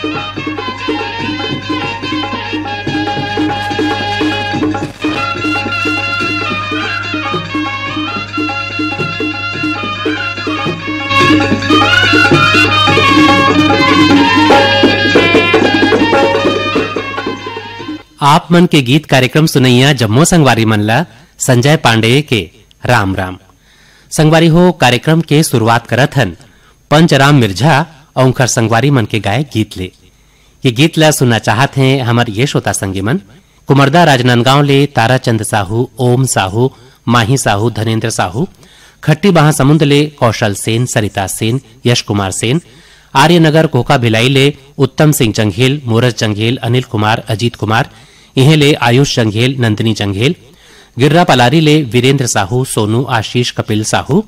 आप मन के गीत कार्यक्रम सुनैया जम्मो संगवारी मनला संजय पांडे के राम राम। संगवारी हो कार्यक्रम के शुरुआत करत हन पंचराम मिर्झा और उनकर संगवारी मन के गाय गीत ले। ये गीत ला सुनना चाहत हैं हमर ये श्रोता संगी मन कुमरदा राजनांदगांव ले ताराचंद साहू, ओम साहू, माही साहू, धनेन्द्र साहू, खट्टी महासमुंद ले कौशल सेन, सरिता सेन, यश कुमार सेन, आर्यनगर कोका भिलाई ले उत्तम सिंह जंघेल, मूरज जंघेल, अनिल कुमार, अजीत कुमार, इहे ले आयुष जंघेल, नंदिनी जंघेल, गिर्रा पलारी ले वीरेंद्र साहू, सोनू, आशीष, कपिल साहू,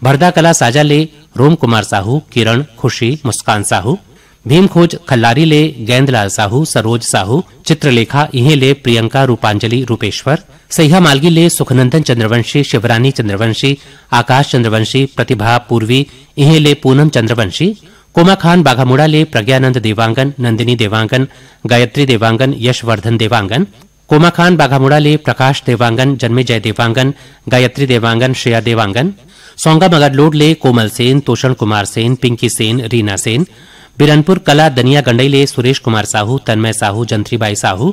भरदा कला साजा ले रोम कुमार साहू, किरण, खुशी, मुस्कान साहू, भीम खोज खल्लारी ले गेंदलाल साहू, सरोज साहू, चित्रलेखा, इहे ले प्रियंका, रूपांजलि, रूपेश्वर, सैया मालगी ले सुखनंदन चंद्रवंशी, शिवरानी चंद्रवंशी, आकाश चंद्रवंशी, प्रतिभा पूर्वी, इहे ले पूनम चंद्रवंशी, कोमा खान बाघामुड़ा ले प्रज्ञानंद देवांगन, नंदिनी देवांगन, गायत्री देवांगन, यशवर्धन देवांगन, कोमा खान बाघामुड़ा ले प्रकाश देवांगन, जन्मेजय देवांगन, गायत्री देवांगन, श्रेया देवांगन, सोंगा मगरलोड ले कोमल सेन, तोषण कुमार सेन, पिंकी सेन, रीना सेन, बिरनपुर कला दनिया गंडई ले सुरेश कुमार साहू, तन्मय साहू, जंत्रीबाई साहू,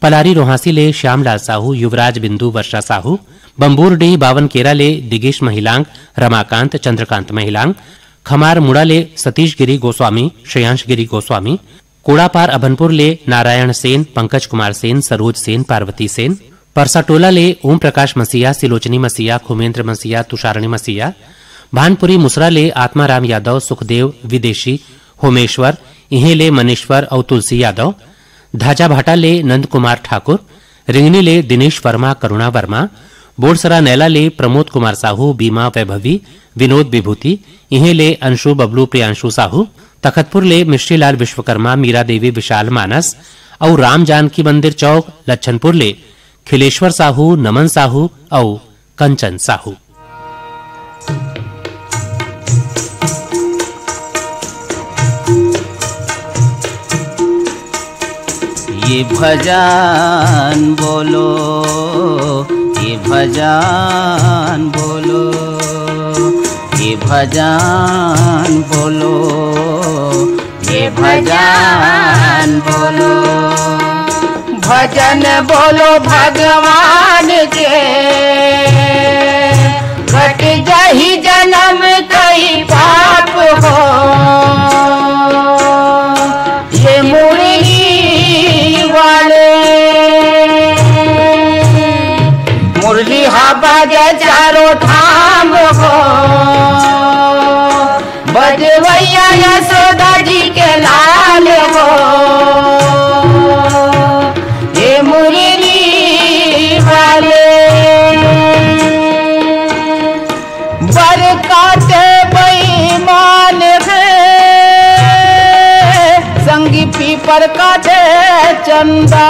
पलारी रोहासी ले श्यामलाल साहू, युवराज बिंदु, वर्षा साहू, बम्बूरडीह बावन केरा ले दिगेश महिलांग, रमाकांत, चंद्रकांत महिलांग, खमार मुड़ा ले सतीश गिरी गोस्वामी, श्रेयांश गिरी गोस्वामी, कोड़ापार अभनपुर ले नारायण सेन, पंकज कुमार सेन, सरोज सेन, पार्वती सेन, परसाटोला ले ओम प्रकाश मसीहा, सिलोचनी मसीहा, खुमेंद्र मसीहा, तुषारणी मसीहा, भानपुरी मुसरा ले आत्माराम यादव, सुखदेव विदेशी, होमेश्वर, इहे ले मनेश्वर और तुलसी यादव, धाजा भाटा ले नंद कुमार ठाकुर, रिंगनी ले दिनेश वर्मा, करुणा वर्मा, बोरसरा नैला ले प्रमोद कुमार साहू, बीमा वैभवी, विनोद विभूति, इहे ले अंशु बबलू, प्रियांशु साहू, तखतपुर ले मिश्रीलाल विश्वकर्मा, मीरा देवी, विशाल मानस और राम जानकी मंदिर चौक, लच्छनपुर ले खिलेश्वर साहू, नमन साहू और कंचन साहू। ये भजन बोलो, ये भजन बोलो, ये भजन बोलो, ये भजन बोलो, भजन बोलो भगवान के, कट जाहि जन्म कई पाप हो, ये मुरली वाले मुरली बाजे चारों ठाम हो, बजवैया यशोदा जी के लाल हो, ये मुरली वाले बरकाते बेईमान है, संगी पीपर काटे चंदा,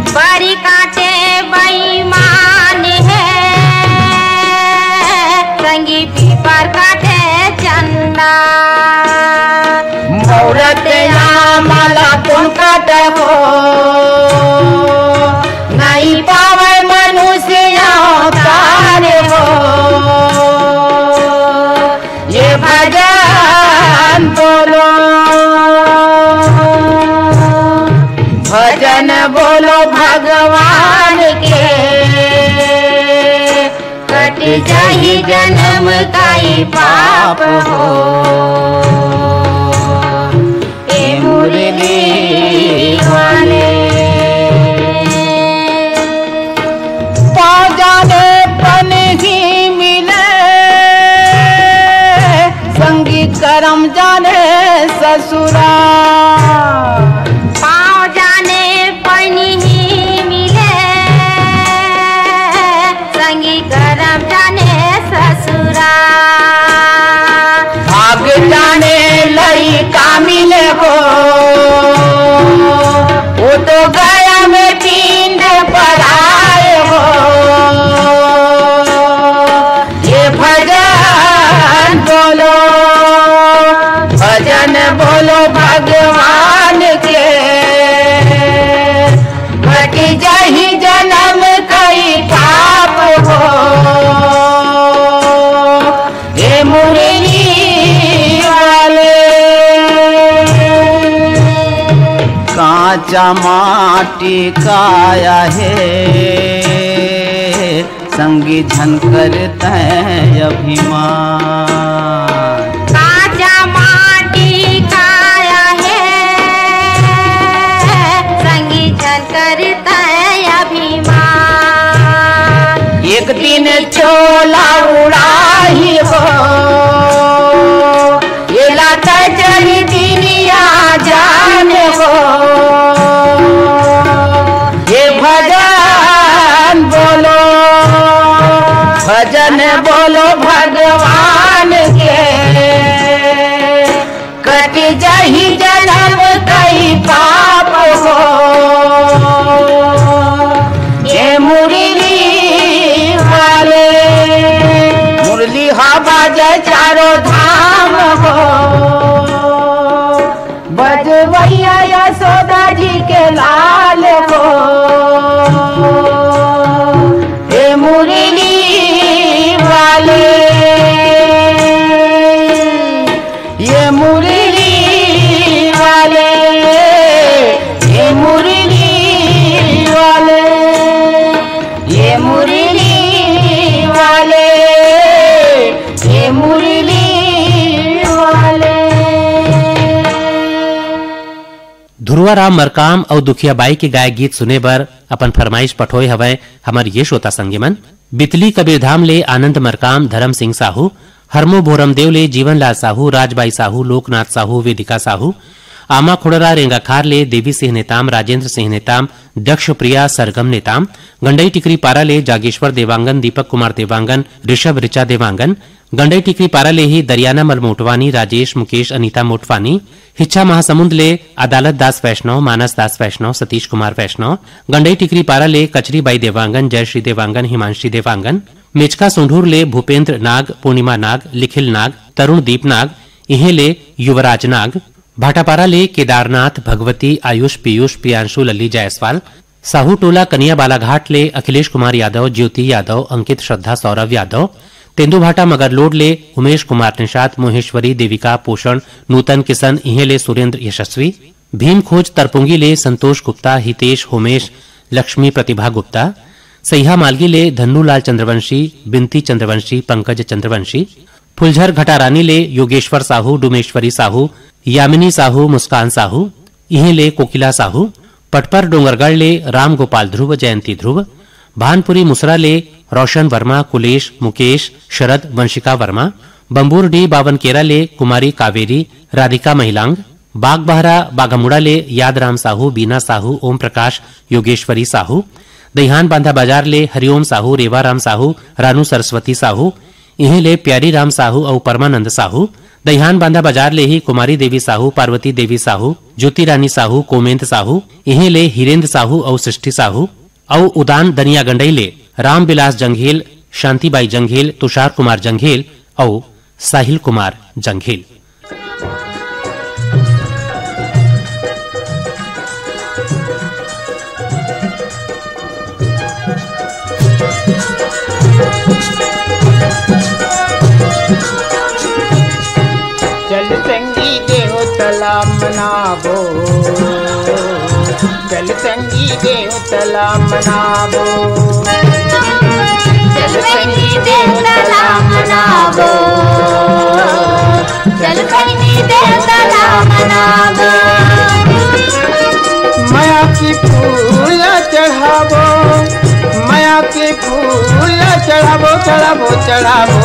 बड़ी काटे बेईमान है, संगी पीपर काटे चंदा, औरत माला कौन काटे हो, नहीं पावे मनुष्य अवतार हो, ये भजन बोलो, भजन बोलो भगवान के, कट जाहि जन्म काई पाप हो, ये मुरली वाले जाने पन ही मिले, संगी करम जाने ससुरा, भाग जाने लई का मिले हो, वो तो गया में पिंड पर आए हो, ये भजन बोलो, भजन बोलो भगवान कांचा माटी काया है संगी झनकर तय अभिमान। काचा माटी काया है संगी झनकर तय अभिमान। एक दिन चोला उड़ाही हो ये लाता जरी दुनिया जाने हो। ये भजन बोलो भगवान के कट जाही जन्म कई पाप हो। ये मुरली वाले मुरली हवा जय चारों धाम हो। बजवैया यशोदा जी के लाल हो। ये मुरली वाले ये मुरली वाले ये मुरली वाले ये मुरली वाले ये मुरली वाले। ध्रुवा राम मरकाम और दुखिया बाई के गाय गीत सुने बर अपन फरमाइश पठोय हवय हमर ये श्रोता संगीमन। बितली कबीरधाम ले आनंद मरकाम, धर्म सिंह साहू, हरमो भोरम देव ले जीवनलाल साहू, राजबाई साहू, लोकनाथ साहू, वेदिका साहू, आमा खुड़रा रेंगाखार ले देवी सिंह नेताम, राजेंद्र सिंह नेताम, दक्ष प्रिया सरगम नेताम, गंडई टिकरी पारा ले जागेश्वर देवांगन, दीपक कुमार देवांगन, ऋषभ ऋचा देवांगन, गंडई टिकरी पारा ले ही दरियाना मल मोटवानी, राजेश मुकेश अनीता मोटवानी, हिच्छा महासमुंद ले अदालत दास वैष्णव, मानस दास वैष्णव, सतीश कुमार वैष्णव, गंडई टिकरी पारा ले कचरी बाई देवांगन, जयश्री देवांगन, हिमांशी देवांगन, मेचका सोंढूर ले भूपेंद्र नाग, पूर्णिमा नाग, लिखिल नाग, तरुण दीप नाग, इहे ले युवराज नाग, भाटापारा ले केदारनाथ, भगवती, आयुष, पीयूष, पियांशु, लल्ली जायसवाल, साहू टोला कनिया बालाघाट ले अखिलेश कुमार यादव, ज्योति यादव, अंकित, श्रद्धा, सौरभ यादव, तेंदुभाटा मगरलोड ले उमेश कुमार निषाद, मोहेश्वरी, देविका, पोषण, नूतन किशन, इहे ले सुरेंद्र यशस्वी, भीम खोज तरपुंगी ले संतोष गुप्ता, हितेश, होमेश, लक्ष्मी प्रतिभा गुप्ता, सैहा मालगी ले धन्नूलाल चंद्रवंशी, बिंती चंद्रवंशी, पंकज चंद्रवंशी, फुलझर घटारानी ले योगेश्वर साहू, डुमेश्वरी साहू, यामिनी साहू, मुस्कान साहू, इहे ले कोकिला साहू, पटपर डोंगरगढ़ ले राम गोपाल ध्रुव, जयंती ध्रुव, भानपुरी मुसरा ले रोशन वर्मा, कुलेश, मुकेश, शरद, वंशिका वर्मा, बंबूर डी बावनकेरा ले कुमारी कावेरी, राधिका महिलांग, बागबहरा बाघमुड़ा ले यादराम साहू, बीना साहू, ओम प्रकाश, योगेश्वरी साहू, दहिहान बांधा बाजार ले हरिओम साहू, रेवाराम साहू, रानू सरस्वती साहू, इहे ले प्यारी राम साहू और परमानंद साहू, दहिहान बांधा बाजार ले ही कुमारी देवी साहू, पार्वती देवी साहू, ज्योति रानी साहू, कोमेंद साहू, इहे ले हिरेंद्र साहू और सृष्टि साहू, और उदान दनिया गंडई ले रामविलास जंघेल, शांतिबाई जंघेल, तुषार कुमार जंघेल और साहिल कुमार जंघेल। चल संगी देव तला मनाबो, चल संगी देव तला मनाबो, चल संगी देव तला मनाबो, चल संगी देव तला मनाबो। माया की फूल चढ़ाबो, माया की फूल चढ़ाबो, चढ़ाबो चढ़ाबो,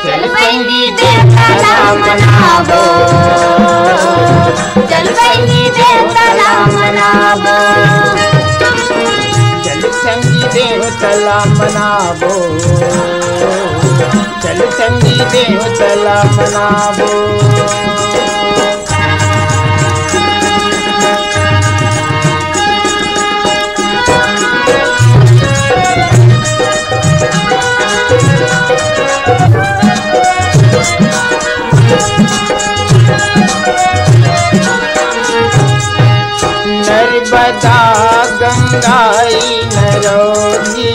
चल संगी देव तला मनाबो, चल संगी देव तला मनाबो, चल संगी देव तला मनाबो, चल संगी देव तला मनाबो। नर्मदा गंगाई नरोगी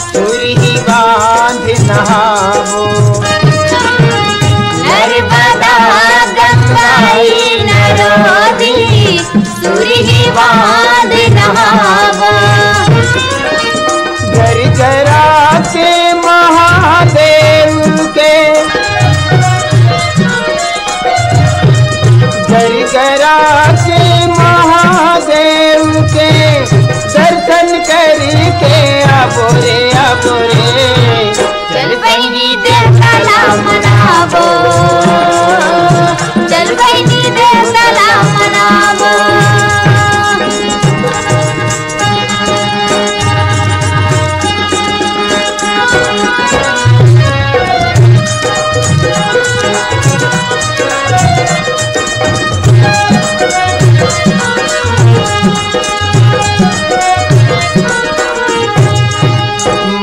सुरही बांध नहावो, नर्मदा गंगाई नरोगी सुरही बांध नहावा घर घरा के महादेव के घर घरा के महादेव के दर्शन करके अबोरे चल बहिनी देवताला मनावो चल बहिनी देवताला मनावो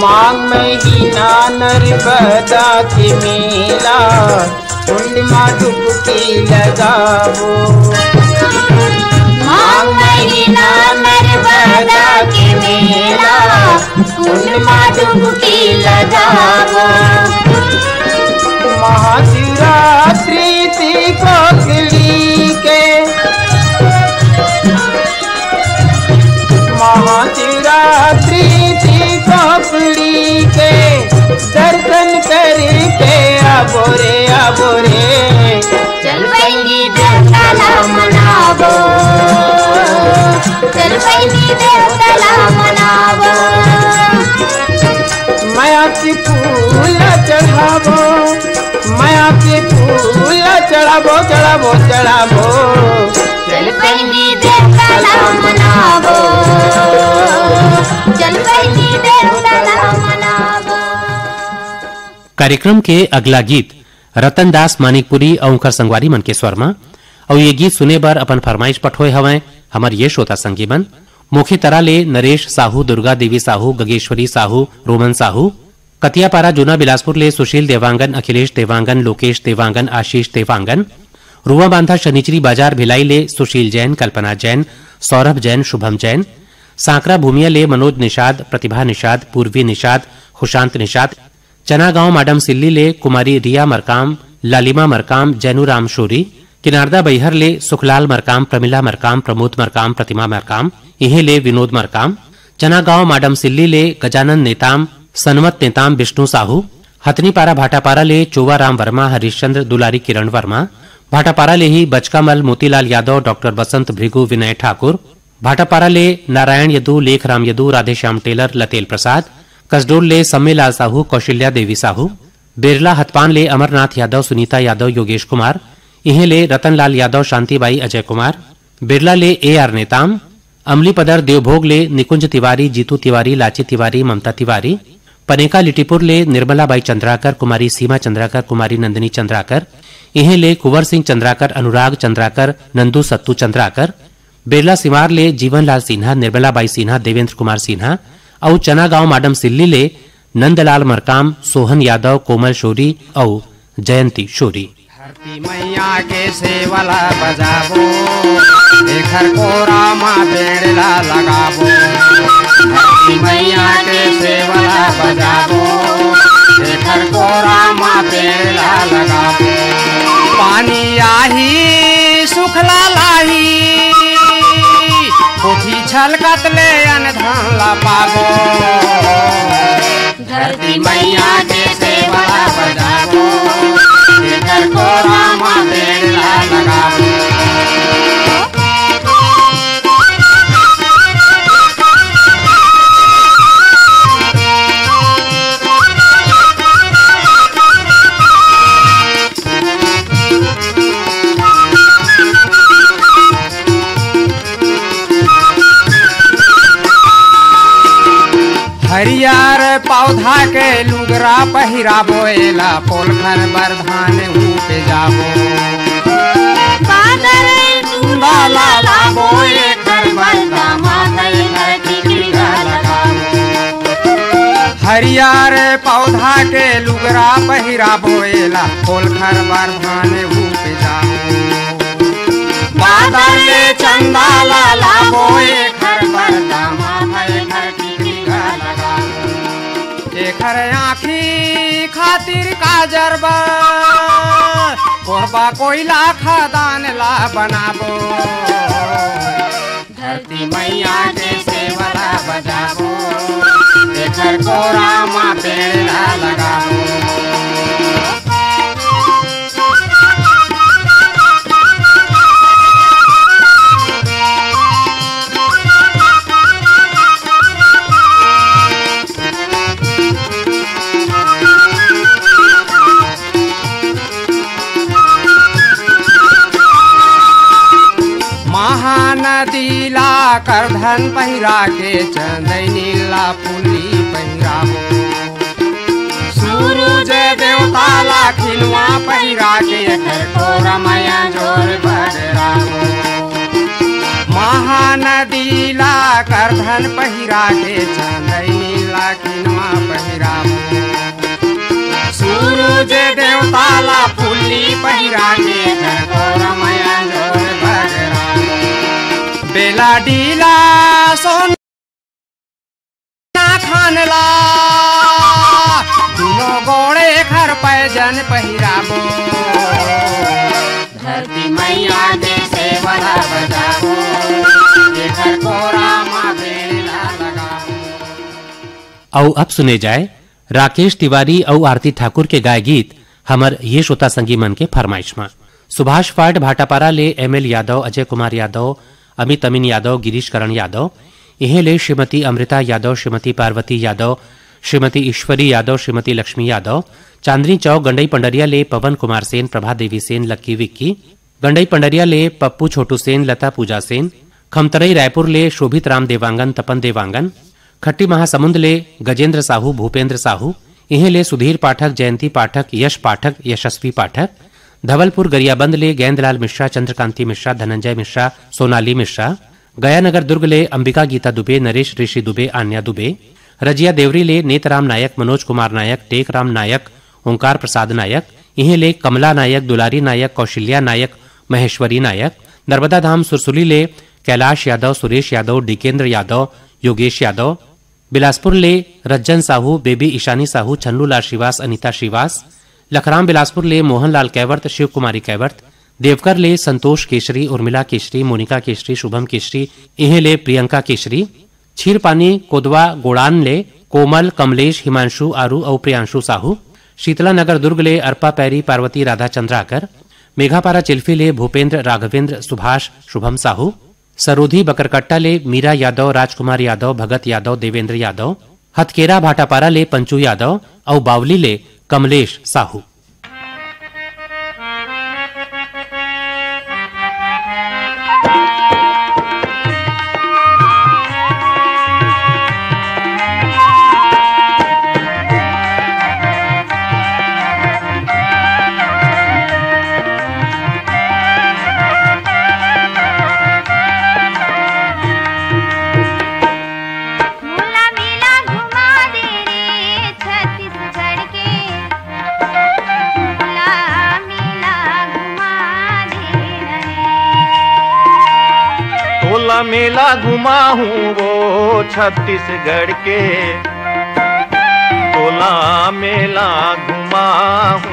माघ महीना नर्मदा के मेला कुंड में डुबकी लगावो माघ महीना नर्मदा के मेला कुंड में डुबकी लगावो महाशिवरात्रि थी कोकली के महाशिवरात्रि थी कोकली के दर्शन करके अबोरे चल बहिनी देवताला मनावो चल बहिनी देवताला मनावो माया की फूल चढ़ावो माया की फूल चढ़ावो चल बहिनी देवताला मनावो चल बहिनी देवताला मनावो। कार्यक्रम के अगला गीत रतनदास मानिकपुरी और उनकर संगवारी मन के स्वर में और ये गीत सुने बर अपन फरमाइश पठोए हवे हमर ये श्रोता संगी मन मुख्य तरह ले नरेश साहू, दुर्गा देवी साहू, गगेश्वरी साहू, रोमन साहू, कतियापारा जूना बिलासपुर ले सुशील देवांगन, अखिलेश देवांगन, लोकेश देवांगन, आशीष देवांगन, रुआ बांधा शनिचरी बाजार भिलाई ले सुशील जैन, कल्पना जैन, सौरभ जैन, शुभम जैन, सांकरा भूमिया ले मनोज निषाद, प्रतिभा निषाद, पूर्वी निषाद, खुशांत निषाद, चना गांव माडम सिल्ली ले कुमारी रिया मरकाम, लालिमा मरकाम, जैनुराम शोरी, किनारदा बैहर ले सुखलाल मरकाम, प्रमिला मरकाम, प्रमोद मरकाम, प्रतिमा मरकाम, इहे ले विनोद मरकाम, चना गांव माडम सिल्ली ले गजानन नेताम, सनमत नेताम विष्णु साहू, हथनीपारा भाटापारा ले चोवाराम वर्मा, हरिश्चंद्र दुलारी, किरण वर्मा, भाटापारा ले ही बचकामल मोतीलाल यादव, डॉक्टर बसंत भृगु, विनय ठाकुर, भाटापारा ले नारायण यदू, लेखराम यदू, राधेश्याम टेलर, लतेल प्रसाद, कसडोल ले सम्मेलाल साहू, कौशल्या देवी साहू, बिरला हथपान ले अमरनाथ यादव, सुनीता यादव, योगेश कुमार, इहे ले रतनलाल यादव, शांतिबाई, अजय कुमार, बिरला ले AR नेताम, अमली पदर देवभोग ले निकुंज तिवारी, जीतू तिवारी, लाची तिवारी, ममता तिवारी, पनेका लिटिपुर ले निर्मलाबाई चंद्राकर, कुमारी सीमा चंद्राकर, कुमारी नंदिनी चंद्राकर, इहे ले कुंवर सिंह चंद्राकर, अनुराग चंद्राकर, नंदू सत्तू चंद्राकर, बिरला सिमार ले जीवनलाल सिन्हा, निर्मलाबाई सिन्हा, देवेंद्र कुमार सिन्हा और चना गांव माडम सिल्ली ले नंदलाल मरकाम, सोहन यादव, कोमल शोरी और जयंती शोरी। धरती मैया के सेवला बजाबो एखर कोरा माँ बेड़ला लगाबो धरती मैया के सेवला बजाबो एखर कोरा माँ बेड़ला लगाबो पानी आही सुखला लाही कोठी छलकत ले अनधन ला पाबो धरती मैया के सेवला बजाबो एकर कोरा माँ बेड़ला लगाबो हरियर पौधा के लुगरा पहिरा बोएला पोलखर बरधान पे जाबो बाला लाबो एकर बरदामा घर टिकड़ा लगाबो हरियर पौधा के लुगरा पहिरा बोएला पोलखर बरधान पे जाबो बादल ले चंदा लाबो एकर बरदामा घर एकर आँखी खातिर काजरबा कोरबा कोयला खदान ला बनाबो धरती मैया के सेवला बजाबो एकर कोरा माँ पेड़ लगाबो महानदीला करधन पहिरा के चंदई नीला पुली पहिराबो सूरज देवता ला खिलवा पहिरा के घर को रमया जोर बजराबो महानदीला करधन पहिरा के चंदई नीला खिलवा पहिराबो सूरज देवता ला पुली पहिरा के घर को रमया जोर बजराबो बेला डीला सोना खानला दोनों गोड़े खर पैजन पहिराबो धरती मैया के सेवला बजाबो एकर कोरा माँ बेला लगाबो। औ अब सुने जाए राकेश तिवारी और आरती ठाकुर के गाय गीत हमर ये श्रोता संगी मन के फरमाइश में। सुभाष फाट भाटापारा ले एमएल यादव, अजय कुमार यादव, अमित अमीन यादव, गिरीश करण यादव, इहे ले श्रीमती अमृता यादव, श्रीमती पार्वती यादव, श्रीमती ईश्वरी यादव, श्रीमती लक्ष्मी यादव, चांदनी चौक गंडई पंडरिया ले पवन कुमार सेन, प्रभा देवी सेन, लक्की विक्की, गंडई पंडरिया ले पप्पू छोटू सेन, लता पूजा सेन, खमतरई रायपुर ले शोभित राम देवांगन, तपन देवांगन, खट्टी महासमुंद ले गजेंद्र साहू, भूपेंद्र साहू, इहे ले सुधीर पाठक, जयंती पाठक, यश पाठक, यशस्वी पाठक, धवलपुर गरियाबंद ले गेंदलाल मिश्रा, चंद्रकांति मिश्रा, धनंजय मिश्रा, सोनाली मिश्रा, गयानगर दुर्ग ले अंबिका गीता दुबे, नरेश ऋषि दुबे, आन्या दुबे, रजिया देवरी ले नेतराम नायक, मनोज कुमार नायक, टेकराम नायक, ओंकार प्रसाद नायक, इहे ले कमला नायक, दुलारी नायक, कौशल्या नायक, महेश्वरी नायक, नर्मदा धाम सुरसुली ले कैलाश यादव, सुरेश यादव, डिकेंद्र यादव, योगेश यादव, बिलासपुर ले रज्जन साहू, बेबी ईशानी साहू, छन्नूलाल श्रीवास, अनिता श्रीवास, लखराम बिलासपुर ले मोहनलाल कैवर्त, शिव कुमारी कैवर्त, देवकर ले संतोष केशरी, उर्मिला केशरी, मोनिका केशरी, शुभम केशरी, इहे ले प्रियंका केशरी, छीरपानी कोदवा गोड़ान ले कोमल, कमलेश, हिमांशु आरू और प्रियांशु साहू, शीतला नगर दुर्ग ले अर्पा पैरी, पार्वती राधा चंद्राकर, मेघापारा चिल्फी ले भूपेंद्र राघवेंद्र, सुभाष, शुभम साहू, सरोधी बकरकट्टा ले मीरा यादव, राजकुमार यादव, भगत यादव, देवेंद्र यादव, हथकेरा भाटापारा ले पंचू यादव और बावली ले कमलेश साहू। मेला घुमा हूँ वो छत्तीसगढ़ के, तोला मेला घुमा हूँ।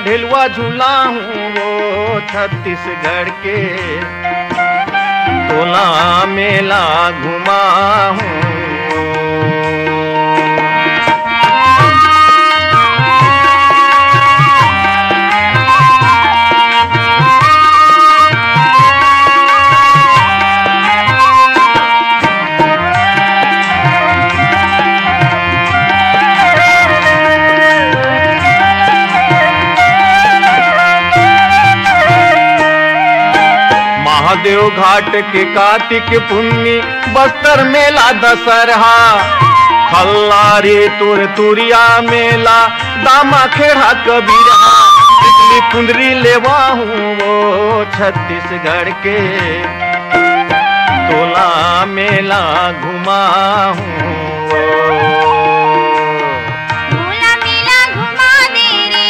ढेलवा झूला हूँ वो छत्तीसगढ़ के, तोला मेला घुमा हूँ। देव घाट के कार्तिक पुन्नी बस्तर मेला दशहरा खल्लारी तुर तुरिया मेला दामा खेड़ा कबीरा टिकली कुंदरी लेवा हूँ वो छत्तीसगढ़ के तोला मेला घुमा हूँ तोला मेला घुमा दे रे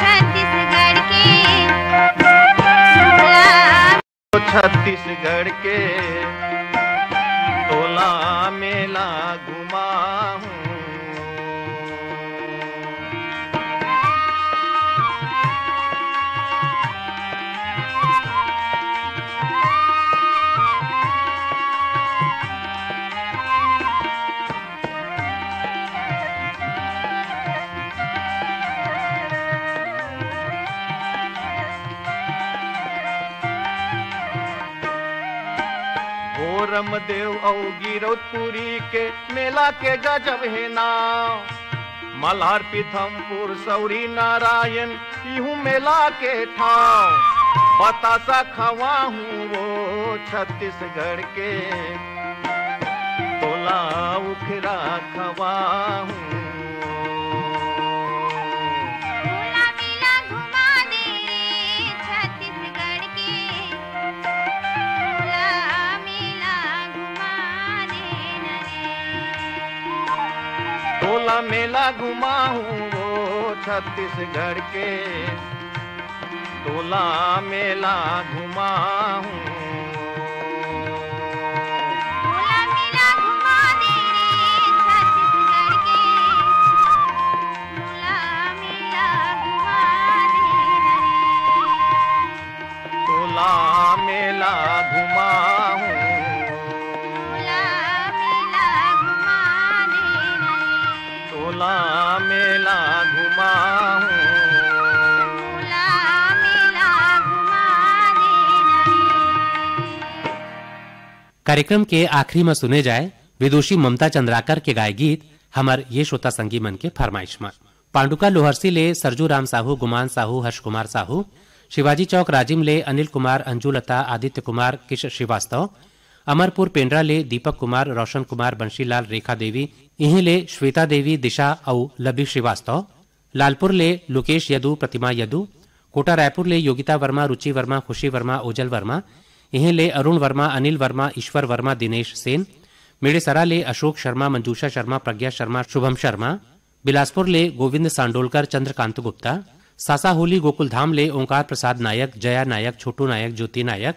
छत्तीसगढ़ के छत्तीसगढ़ के तोला मेला घुमा हूँ रमदेव औ गिरौदपुरी के मेला के गजब है नाव मल्हार पीथमपुर सौरी नारायण इहू मेला के ठाव बतासा खवा हूँ वो छत्तीसगढ़ के तोला उखरा खवा हूँ तोला मेला घुमा हूँ वो छत्तीसगढ़ के तोला मेला घुमा हूँ तोला मेला घुमा दे रे छत्तीसगढ़ के तोला मेला घुमा दे रे तोला मेला घुमा हूँ तोला मेला घुमा हूँ तोला मेला घुमा दे कार्यक्रम के आखिरी में सुने जाए विदुषी ममता चंद्राकर के गाय गीत हमर ये श्रोता संगी मन के फरमाइश में पांडुका लोहरसी ले सरजू राम साहू गुमान साहू हर्ष कुमार साहू शिवाजी चौक राजिम ले अनिल कुमार अंजुलता आदित्य कुमार किश श्रीवास्तव अमरपुर पेंड्रा ले दीपक कुमार रोशन कुमार बंशीलाल रेखा देवी इहीं ले श्वेता देवी दिशा औ लबी श्रीवास्तव लालपुर ले लोकेश यदु प्रतिमा यदु कोटा रायपुर ले योगिता वर्मा रुचि वर्मा खुशी वर्मा ओजल वर्मा इहीं ले अरुण वर्मा अनिल वर्मा ईश्वर वर्मा दिनेश सेन मेड़ेसरा ले अशोक शर्मा मंजूषा शर्मा प्रज्ञा शर्मा शुभम शर्मा बिलासपुर ले गोविंद सांडोलकर चंद्रकांत गुप्ता सासाहोली गोकुलधाम ले ओंकार प्रसाद नायक जया नायक छोटू नायक ज्योति नायक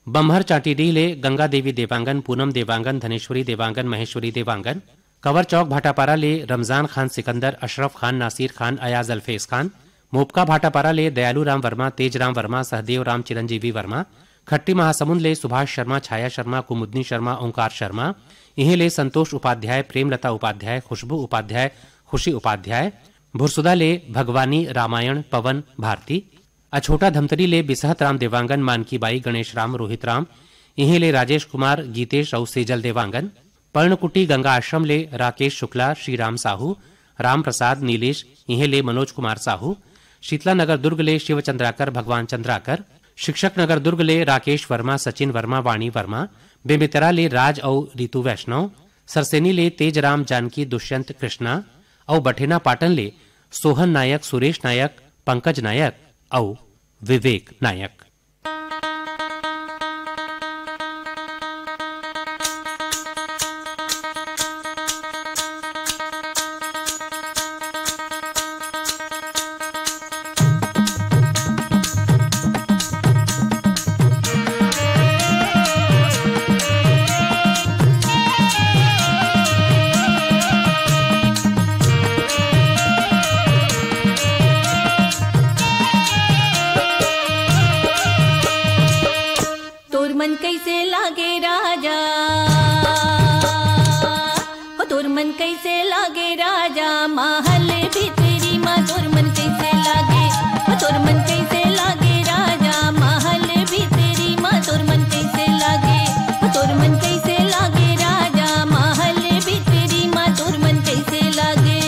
बम्हर चाटीडीह ले गंगा देवी देवांगन पूनम देवांगन धनेश्वरी देवांगन महेश्वरी देवांगन कवर चौक भाटापारा ले रमजान खान सिकंदर अशरफ खान नासिर खान अयाज अल्फेज खान मोपका भाटापारा ले दयालू राम वर्मा तेज राम वर्मा सहदेव राम चिरंजीवी वर्मा खट्टी महासमुंद ले सुभाष शर्मा छाया शर्मा कुमुदनी शर्मा ओंकार शर्मा इहीं ले संतोष उपाध्याय प्रेमलता उपाध्याय खुशबू उपाध्याय खुशी उपाध्याय भुरसुदा ले भगवानी रामायण पवन भारती अछोटा धमतरी ले बिसहत राम देवांगन मानकी बाई गणेश राम रोहित राम इहीं ले राजेश कुमार गीतेश और सेजल देवांगन पर्णकुटी गंगा आश्रम ले राकेश शुक्ला श्रीराम साहू राम प्रसाद नीलेश इहीं ले मनोज कुमार साहू शीतला नगर दुर्ग ले शिव चंद्राकर भगवान चंद्राकर शिक्षक नगर दुर्ग ले राकेश वर्मा सचिन वर्मा वाणी वर्मा बेमितरा ले राज और रितु वैष्णव सरसेनी ले तेज राम जानकी दुष्यंत कृष्णा और बठेना पाटन ले सोहन नायक सुरेश नायक पंकज नायक और विवेक नायक। मन कैसे लागे राजा हो तोर मन कैसे लागे राजा महल भीतरी माँ तोर मन कैसे लागे हो तोर मन कैसे लागे राजा महल भीतरी माँ तोर मन कैसे लागे हो तोर मन कैसे लागे राजा महल भीतरी माँ तोर मन कैसे लागे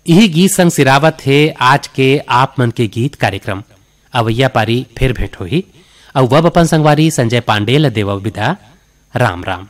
यही गीत संग सिरावत है आज के आप मन के गीत कार्यक्रम। अवैया पारी फिर भेंट होही और वब अपन संगवारी संजय पांडे ल देव विदा। राम राम।